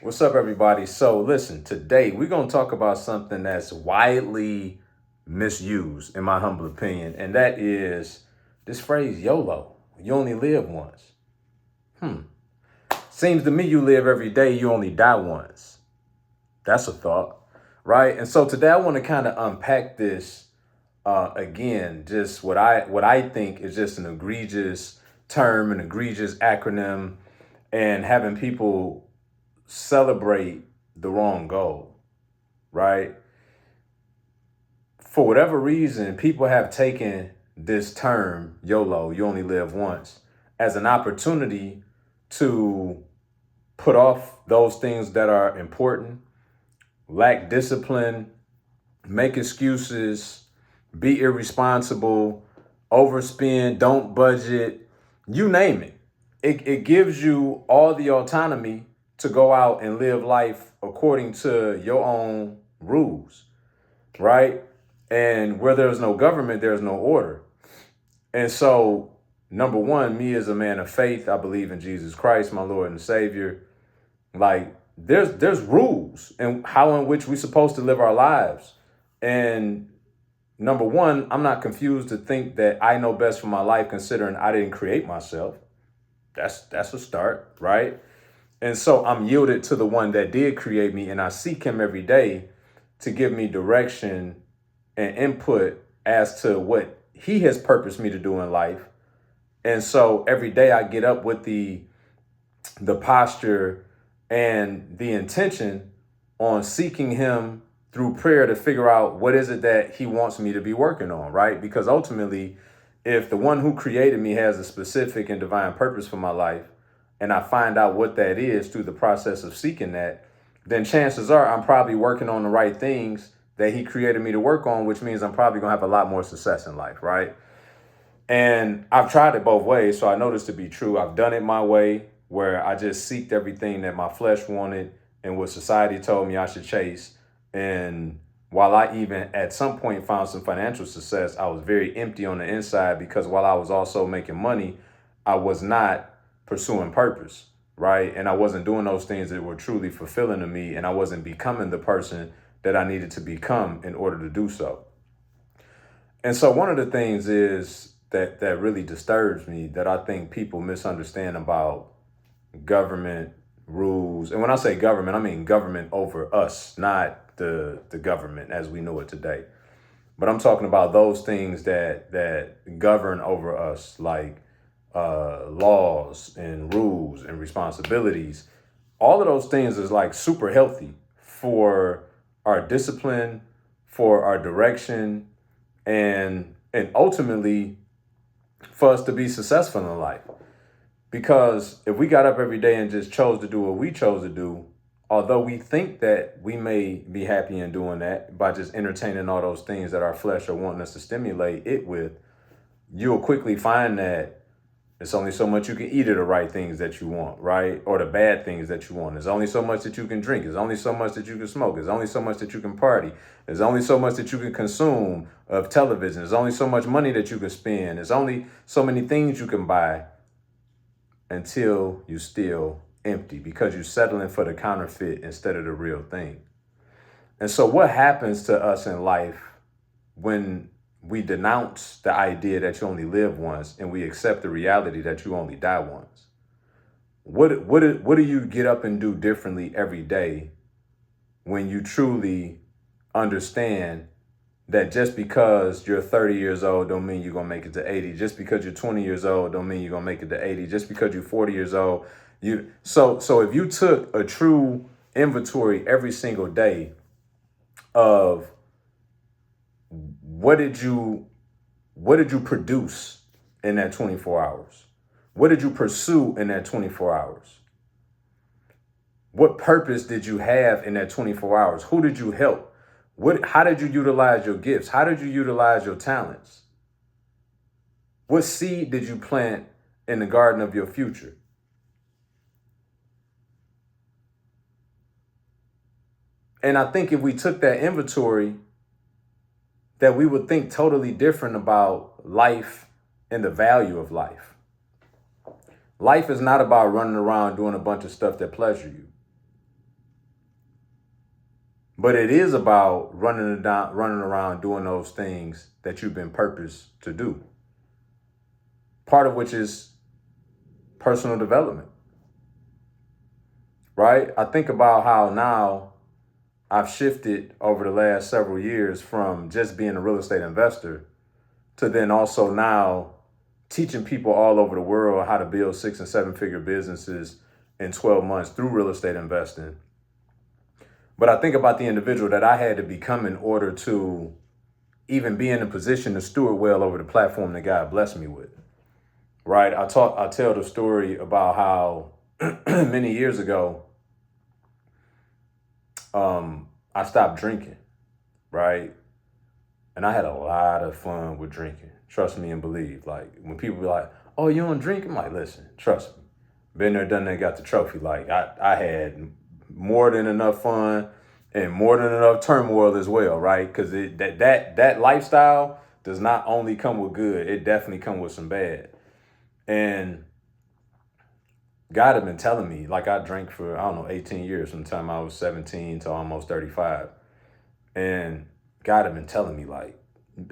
What's up, everybody? So, listen, today we're going to talk about something that's widely misused, in my humble opinion, and that is this phrase YOLO. You only live once. Seems to me you live every day, you only die once. That's a thought, right? And so today I want to kind of unpack this again, just what I think is just an egregious term, an egregious acronym, and having people celebrate the wrong goal, right? For whatever reason, people have taken this term, YOLO, you only live once, as an opportunity to put off those things that are important, lack discipline, make excuses, be irresponsible, overspend, don't budget, you name it. It gives you all the autonomy to go out and live life according to your own rules, right? And where there's no government, there's no order. And so, number one, me as a man of faith, I believe in Jesus Christ, my Lord and Savior. Like there's rules and how in which we're supposed to live our lives. And number one, I'm not confused to think that I know best for my life, considering I didn't create myself. That's a start, right? And so I'm yielded to the one that did create me, and I seek him every day to give me direction and input as to what he has purposed me to do in life. And so every day I get up with the posture and the intention on seeking him through prayer to figure out what is it that he wants me to be working on, right? Because ultimately, if the one who created me has a specific and divine purpose for my life, and I find out what that is through the process of seeking that, then chances are I'm probably working on the right things that he created me to work on, which means I'm probably gonna have a lot more success in life, right? And I've tried it both ways, so I know this to be true. I've done it my way, where I just seeked everything that my flesh wanted and what society told me I should chase. And while I even at some point found some financial success, I was very empty on the inside because while I was also making money, I was not pursuing purpose, right? And I wasn't doing those things that were truly fulfilling to me, and I wasn't becoming the person that I needed to become in order to do so. And so one of the things is that really disturbs me, that I think people misunderstand about government rules. And when I say government, I mean government over us, not the government as we know it today. But I'm talking about those things that govern over us, like laws and rules and responsibilities. All of those things is like super healthy for our discipline, for our direction, and ultimately for us to be successful in life. Because if we got up every day and just chose to do what we chose to do, although we think that we may be happy in doing that by just entertaining all those things that our flesh are wanting us to stimulate it with, you'll quickly find that it's only so much you can eat of the right things that you want, right? Or the bad things that you want. There's only so much that you can drink. There's only so much that you can smoke. There's only so much that you can party. There's only so much that you can consume of television. There's only so much money that you can spend. There's only so many things you can buy until you still empty because you're settling for the counterfeit instead of the real thing. And so what happens to us in life when we denounce the idea that you only live once and we accept the reality that you only die once? What do you get up and do differently every day when you truly understand that just because you're 30 years old don't mean you're going to make it to 80. Just because you're 20 years old don't mean you're going to make it to 80. Just because you're 40 years old, so if you took a true inventory every single day of what did you produce in that 24 hours? What did you pursue in that 24 hours? What purpose did you have in that 24 hours? Who did you help? How did you utilize your gifts? How did you utilize your talents? What seed did you plant in the garden of your future? And I think if we took that inventory, that we would think totally different about life and the value of life. Life is not about running around doing a bunch of stuff that pleasure you. But it is about running around doing those things that you've been purposed to do. Part of which is personal development, right? I think about how now I've shifted over the last several years from just being a real estate investor to then also now teaching people all over the world how to build 6 and 7 figure businesses in 12 months through real estate investing. But I think about the individual that I had to become in order to even be in a position to steward well over the platform that God blessed me with, right? I tell the story about how many years ago, I stopped drinking, right? And I had a lot of fun with drinking. Trust me and believe. Like when people be like, "Oh, you don't drink?" I'm like, listen, trust me. Been there, done that, got the trophy. Like I had more than enough fun and more than enough turmoil as well, right? Because that lifestyle does not only come with good, it definitely come with some bad. And God had been telling me, like I drank for, I don't know, 18 years from the time I was 17 to almost 35. And God had been telling me, like,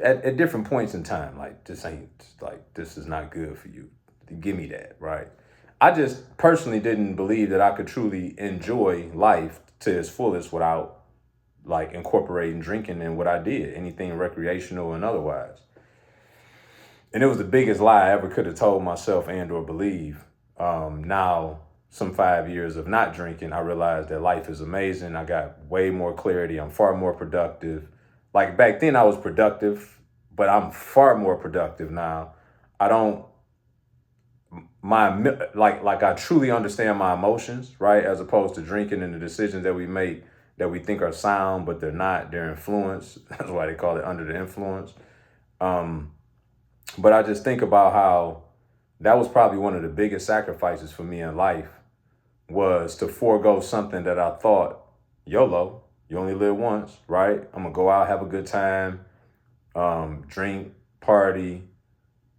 at different points in time, like, this is not good for you. Give me that, right? I just personally didn't believe that I could truly enjoy life to its fullest without, like, incorporating drinking in what I did, anything recreational and otherwise. And it was the biggest lie I ever could have told myself and or believe. Now, some 5 years of not drinking, I realized that life is amazing. I got way more clarity. I'm far more productive. Like back then I was productive, but I'm far more productive now. I don't, like I truly understand my emotions, right? As opposed to drinking and the decisions that we make that we think are sound, but they're not, they're influenced. That's why they call it under the influence. But I just think about how that was probably one of the biggest sacrifices for me in life, was to forego something that I thought, YOLO, you only live once, right? I'm gonna go out, have a good time, drink, party,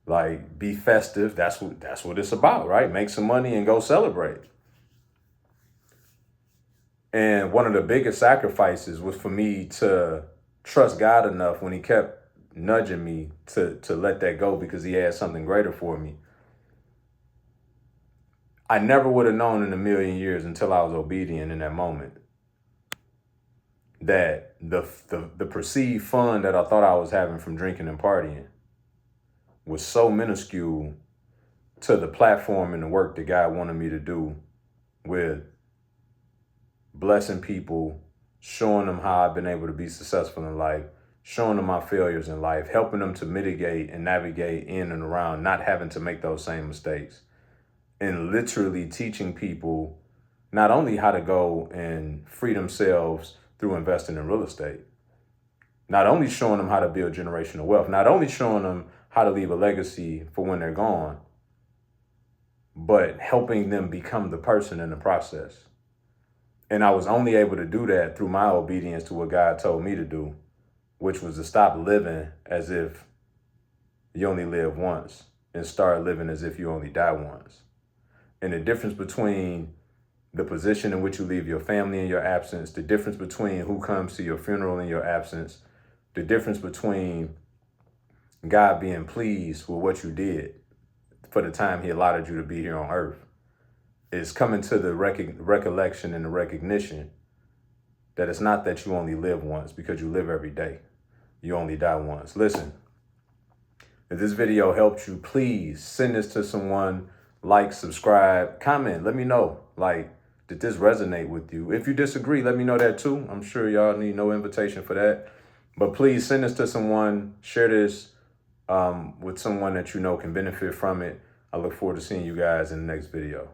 like be festive. That's what it's about, right? Make some money and go celebrate. And one of the biggest sacrifices was for me to trust God enough when he kept nudging me to let that go because he had something greater for me. I never would have known in a million years until I was obedient in that moment that the perceived fun that I thought I was having from drinking and partying was so minuscule to the platform and the work that God wanted me to do with blessing people, showing them how I've been able to be successful in life, showing them my failures in life, helping them to mitigate and navigate in and around, not having to make those same mistakes. And literally teaching people not only how to go and free themselves through investing in real estate, not only showing them how to build generational wealth, not only showing them how to leave a legacy for when they're gone, but helping them become the person in the process. And I was only able to do that through my obedience to what God told me to do, which was to stop living as if you only live once and start living as if you only die once. And the difference between the position in which you leave your family in your absence, the difference between who comes to your funeral in your absence, the difference between God being pleased with what you did for the time he allotted you to be here on earth, is coming to the recollection and the recognition that it's not that you only live once, because you live every day. You only die once. Listen, if this video helped you, please send this to someone. Like, subscribe, comment, let me know, like, did this resonate with you? If you disagree, let me know that too. I'm sure y'all need no invitation for that. But please send this to someone, share this with someone that you know can benefit from it. I look forward to seeing you guys in the next video.